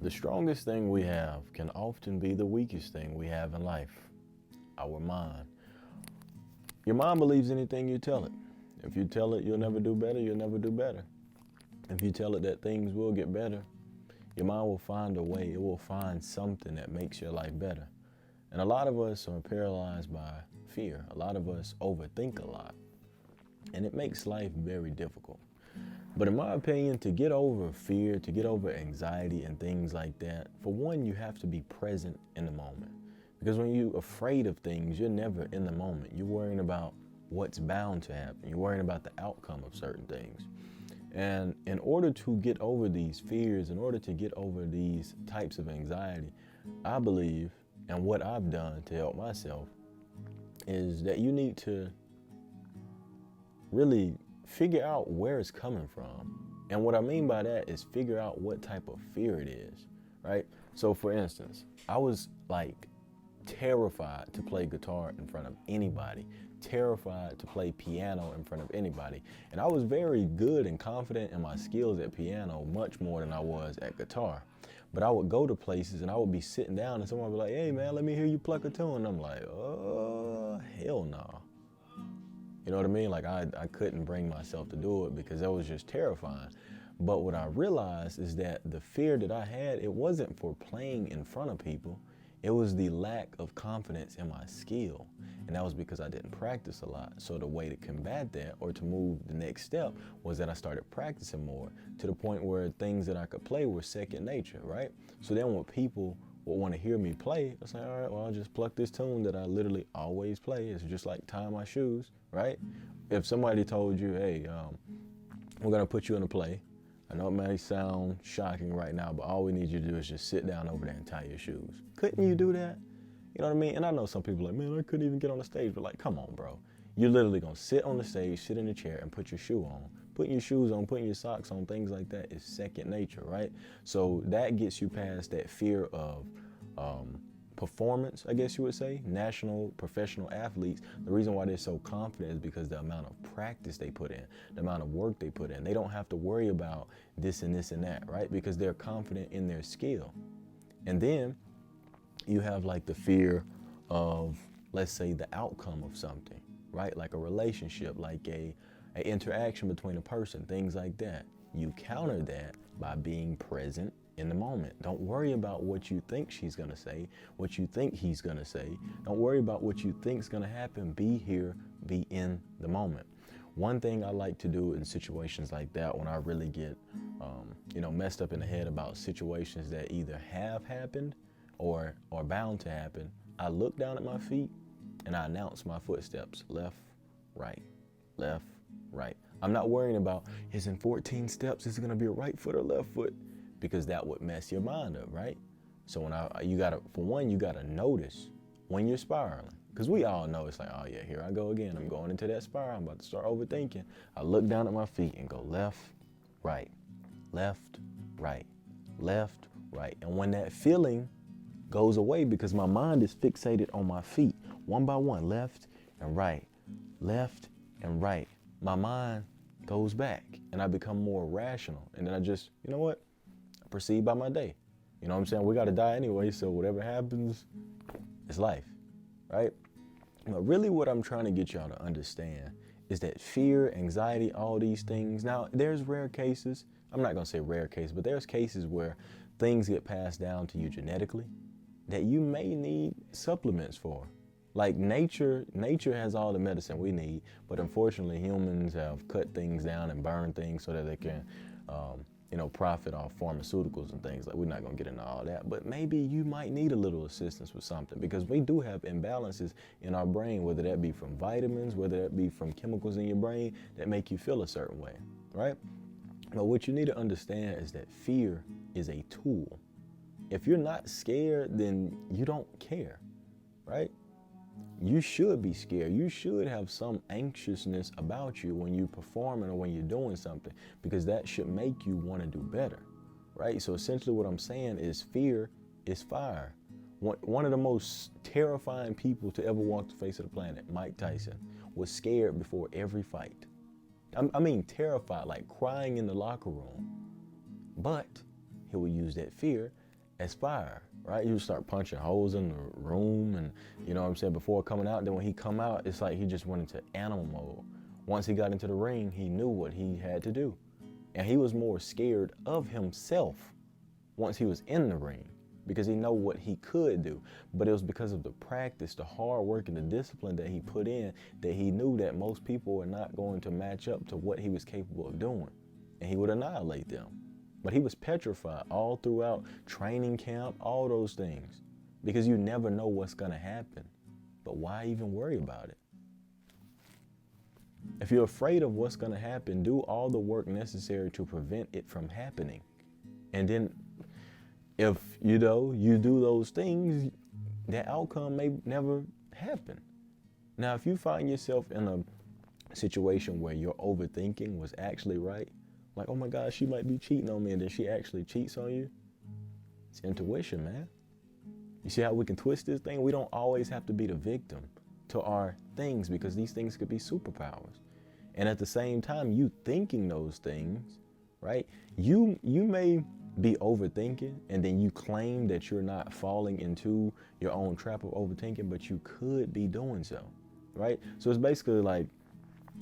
The strongest thing we have can often be the weakest thing we have in life, our mind. Your mind believes anything you tell it. If you tell it you'll never do better, you'll never do better. If you tell it that things will get better, your mind will find a way. It will find something that makes your life better. And a lot of us are paralyzed by fear. A lot of us overthink a lot. And it makes life very difficult. But in my opinion, to get over fear, to get over anxiety and things like that, for one, you have to be present in the moment. Because when you're afraid of things, you're never in the moment. You're worrying about what's bound to happen. You're worrying about the outcome of certain things. And in order to get over these fears, in order to get over these types of anxiety, I believe, and what I've done to help myself, is that you need to really figure out where it's coming from. And what I mean by that is figure out what type of fear it is, right? So for instance, I was like terrified to play guitar in front of anybody, terrified to play piano in front of anybody. And I was very good and confident in my skills at piano, much more than I was at guitar. But I would go to places and I would be sitting down and someone would be like, "Hey man, let me hear you pluck a tune." And I'm like, "Oh, hell no." You know what I mean? Like I couldn't bring myself to do it because that was just terrifying. But what I realized is that the fear that I had, it wasn't for playing in front of people. It was the lack of confidence in my skill. And that was because I didn't practice a lot. So the way to combat that or to move the next step was that I started practicing more to the point where things that I could play were second nature, right? So then when people would want to hear me play, I say, all right, well, I'll just pluck this tune that I literally always play. It's just like tying my shoes, right? If somebody told you, hey, we're going to put you in a play. I know it may sound shocking right now, but all we need you to do is just sit down over there and tie your shoes. Couldn't you do that? You know what I mean? And I know some people are like, man, I couldn't even get on the stage. But like, come on, bro. You're literally going to sit on the stage, sit in the chair, and put your shoe on. Putting your shoes on, putting your socks on, things like that is second nature, right? So that gets you past that fear of performance, I guess you would say. National professional athletes, the reason why they're so confident is because the amount of practice they put in, the amount of work they put in. They don't have to worry about this and this and that, right? Because they're confident in their skill. And then you have like the fear of, let's say, the outcome of something, right? Like a relationship, like a interaction between a person, things like that. You counter that by being present in the moment. Don't worry about what you think she's gonna say, what you think he's gonna say. Don't worry about what you think's gonna happen. Be here, be in the moment. One thing I like to do in situations like that, when I really get, messed up in the head about situations that either have happened or are bound to happen, I look down at my feet and I announce my footsteps: left, right, left, right. I'm not worrying about, is in 14 steps, is it gonna be a right foot or left foot? Because that would mess your mind up, right? So you gotta notice when you're spiraling. Because we all know it's like, oh yeah, here I go again. I'm going into that spiral. I'm about to start overthinking. I look down at my feet and go left, right, left, right, left, right. And when that feeling goes away, because my mind is fixated on my feet, one by one, left and right, my mind goes back and I become more rational. And then I just, you know what? I proceed by my day. You know what I'm saying? We got to die anyway, so whatever happens, it's life, right? But really what I'm trying to get y'all to understand is that fear, anxiety, all these things. Now, there's rare cases. I'm not going to say rare cases, but there's cases where things get passed down to you genetically that you may need supplements for. Like nature has all the medicine we need, but unfortunately humans have cut things down and burned things so that they can, profit off pharmaceuticals and things. Like, we're not gonna get into all that, but maybe you might need a little assistance with something, because we do have imbalances in our brain, whether that be from vitamins, whether that be from chemicals in your brain that make you feel a certain way, right? But what you need to understand is that fear is a tool. If you're not scared, then you don't care, right? You should be scared. You should have some anxiousness about you when you're performing or when you're doing something, because that should make you want to do better, right? So essentially what I'm saying is fear is fire. One of the most terrifying people to ever walk the face of the planet, Mike Tyson, was scared before every fight. I mean terrified, like crying in the locker room. But he would use that fear as fire, right? You start punching holes in the room, and you know what I'm saying, before coming out. Then when he come out, it's like he just went into animal mode. Once he got into the ring, he knew what he had to do. And he was more scared of himself once he was in the ring, because he know what he could do. But it was because of the practice, the hard work, and the discipline that he put in, that he knew that most people were not going to match up to what he was capable of doing, and he would annihilate them. But he was petrified all throughout training camp, all those things, because you never know what's gonna happen. But why even worry about it? If you're afraid of what's gonna happen, do all the work necessary to prevent it from happening. And then if you do those things, that outcome may never happen. Now, if you find yourself in a situation where your overthinking was actually right, like, oh my God, she might be cheating on me, and then she actually cheats on you, it's intuition, man. You see how we can twist this thing? We don't always have to be the victim to our things, because these things could be superpowers. And at the same time, you thinking those things, right? You may be overthinking, and then you claim that you're not falling into your own trap of overthinking, but you could be doing so, right? So it's basically like,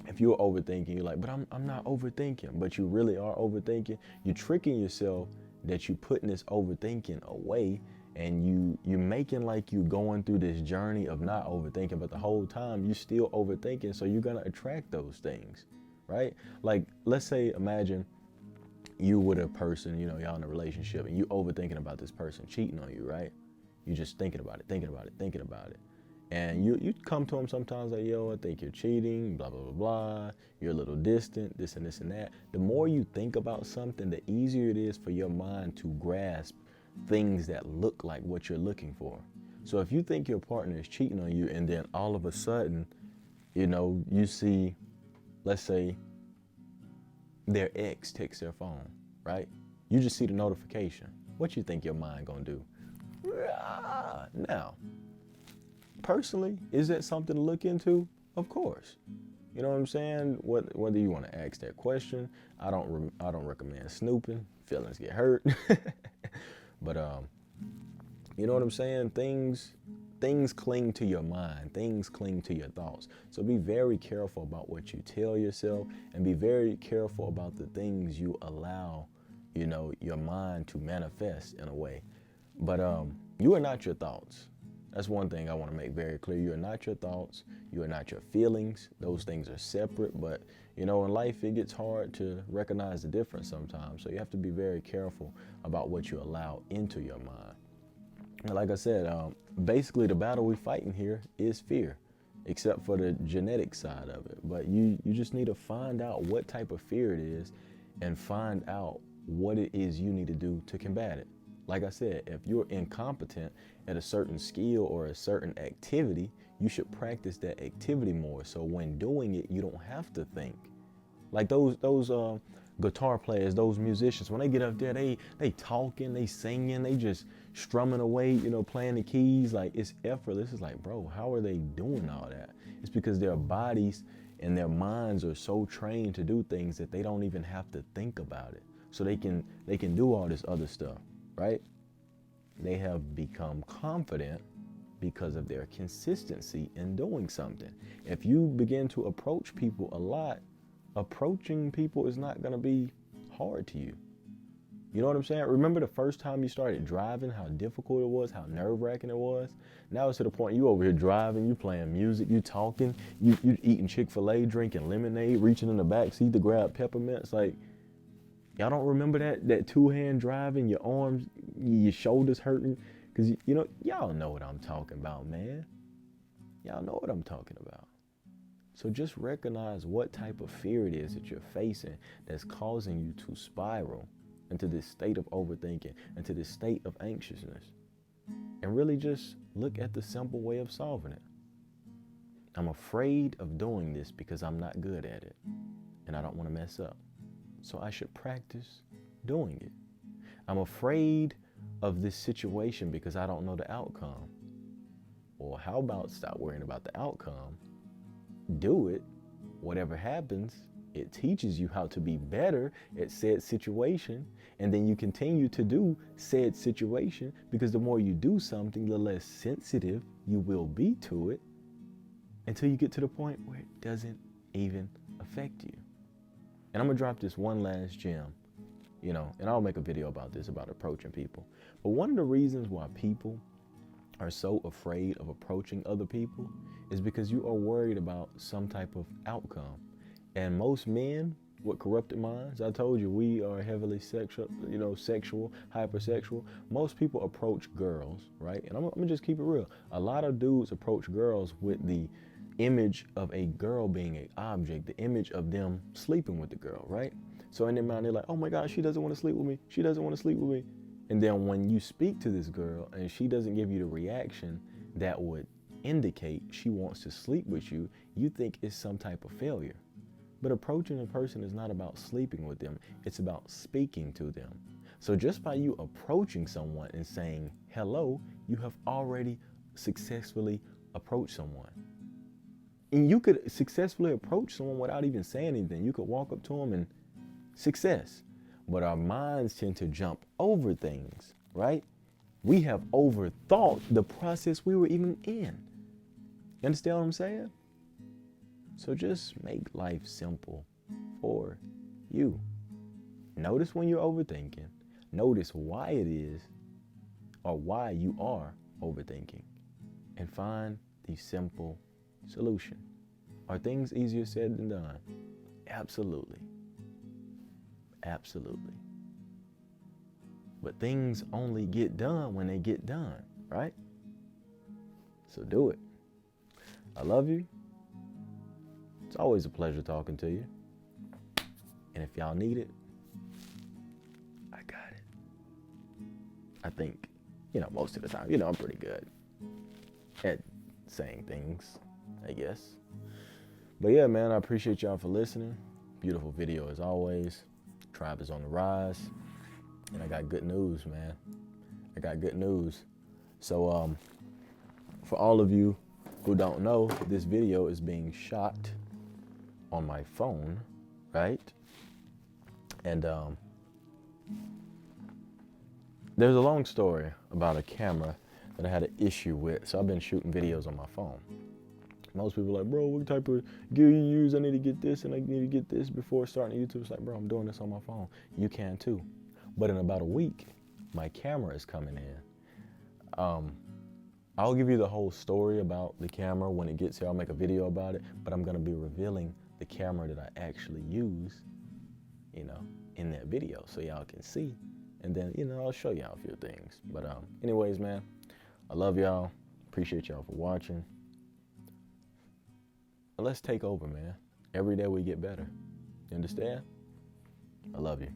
if you're overthinking, you're like, but I'm not overthinking, but you really are overthinking. You're tricking yourself that you putting this overthinking away, and you making like you going through this journey of not overthinking, but the whole time you still overthinking, so you're gonna attract those things, right? Like, let's say, imagine you with a person, y'all in a relationship, and you overthinking about this person cheating on you, right? You just thinking about it, thinking about it, thinking about it. And you come to him sometimes like, yo, I think you're cheating, blah, blah, blah, blah. You're a little distant, this and this and that. The more you think about something, the easier it is for your mind to grasp things that look like what you're looking for. So if you think your partner is cheating on you, and then all of a sudden, you see, let's say, their ex takes their phone, right? You just see the notification. What you think your mind gonna do? Now, personally, is that something to look into? Of course. You know what I'm saying? Whether you want to ask that question, I don't recommend snooping. Feelings get hurt. But you know what I'm saying? Things cling to your mind. Things cling to your thoughts. So be very careful about what you tell yourself, and be very careful about the things you allow, your mind to manifest in a way. But you are not your thoughts. That's one thing I want to make very clear. You are not your thoughts. You are not your feelings. Those things are separate. But, in life, it gets hard to recognize the difference sometimes. So you have to be very careful about what you allow into your mind. And like I said, basically the battle we're fighting here is fear, except for the genetic side of it. But you just need to find out what type of fear it is, and find out what it is you need to do to combat it. Like I said, if you're incompetent at a certain skill or a certain activity, you should practice that activity more. So when doing it, you don't have to think. Like those guitar players, those musicians, when they get up there, they talking, they singing, they just strumming away, playing the keys. Like, it's effortless. It's like, bro, how are they doing all that? It's because their bodies and their minds are so trained to do things that they don't even have to think about it. So they can do all this other stuff. Right? They have become confident because of their consistency in doing something. If you begin to approach people a lot, approaching people is not going to be hard to you. You know what I'm saying? Remember the first time you started driving, how difficult it was, how nerve-wracking it was? Now it's to the point you over here driving, you playing music, you talking, you eating Chick-fil-A, drinking lemonade, reaching in the back seat to grab peppermints. Like, y'all don't remember that two-hand driving, your arms, your shoulders hurting? Because, y'all know what I'm talking about, man. Y'all know what I'm talking about. So just recognize what type of fear it is that you're facing that's causing you to spiral into this state of overthinking, into this state of anxiousness. And really just look at the simple way of solving it. I'm afraid of doing this because I'm not good at it, and I don't want to mess up. So I should practice doing it. I'm afraid of this situation because I don't know the outcome. Well, how about stop worrying about the outcome? Do it. Whatever happens, It teaches you how to be better at said situation, and then you continue to do said situation, because the more you do something, the less sensitive you will be to it, until you get to the point where it doesn't even affect you. And I'm gonna drop this one last gem, and I'll make a video about this, about approaching people. But one of the reasons why people are so afraid of approaching other people is because you are worried about some type of outcome. And most men with corrupted minds, I told you, we are heavily sexual, hypersexual. Most people approach girls, right? And I'm gonna just keep it real. A lot of dudes approach girls with the image of a girl being an object, the image of them sleeping with the girl, right? So in their mind, they're like, oh my God, she doesn't want to sleep with me. She doesn't want to sleep with me. And then when you speak to this girl and she doesn't give you the reaction that would indicate she wants to sleep with you, you think it's some type of failure. But approaching a person is not about sleeping with them. It's about speaking to them. So just by you approaching someone and saying hello, you have already successfully approached someone. And you could successfully approach someone without even saying anything. You could walk up to them and success. But our minds tend to jump over things, right? We have overthought the process we were even in. You understand what I'm saying? So just make life simple for you. Notice when you're overthinking. Notice why it is, or why you are overthinking, and find the simple solution. Are things easier said than done? Absolutely. Absolutely. But things only get done when they get done, right? So do it. I love you. It's always a pleasure talking to you. And if y'all need it, I got it. I think, most of the time, I'm pretty good at saying things, I guess. But yeah, man, I appreciate y'all for listening. Beautiful video as always. Tribe is on the rise. And I got good news, man. I got good news. So for all of you who don't know, this video is being shot on my phone, right? And there's a long story about a camera that I had an issue with. So I've been shooting videos on my phone. Most people are like, bro, what type of gear you use? I need to get this and I need to get this before starting YouTube. It's like, bro, I'm doing this on my phone. You can too. But in about a week, my camera is coming in. I'll give you the whole story about the camera when it gets here. I'll make a video about it, but I'm gonna be revealing the camera that I actually use, in that video so y'all can see. And then, I'll show y'all a few things. But anyways, man, I love y'all. Appreciate y'all for watching. Let's take over, man. Every day we get better. You understand? I love you.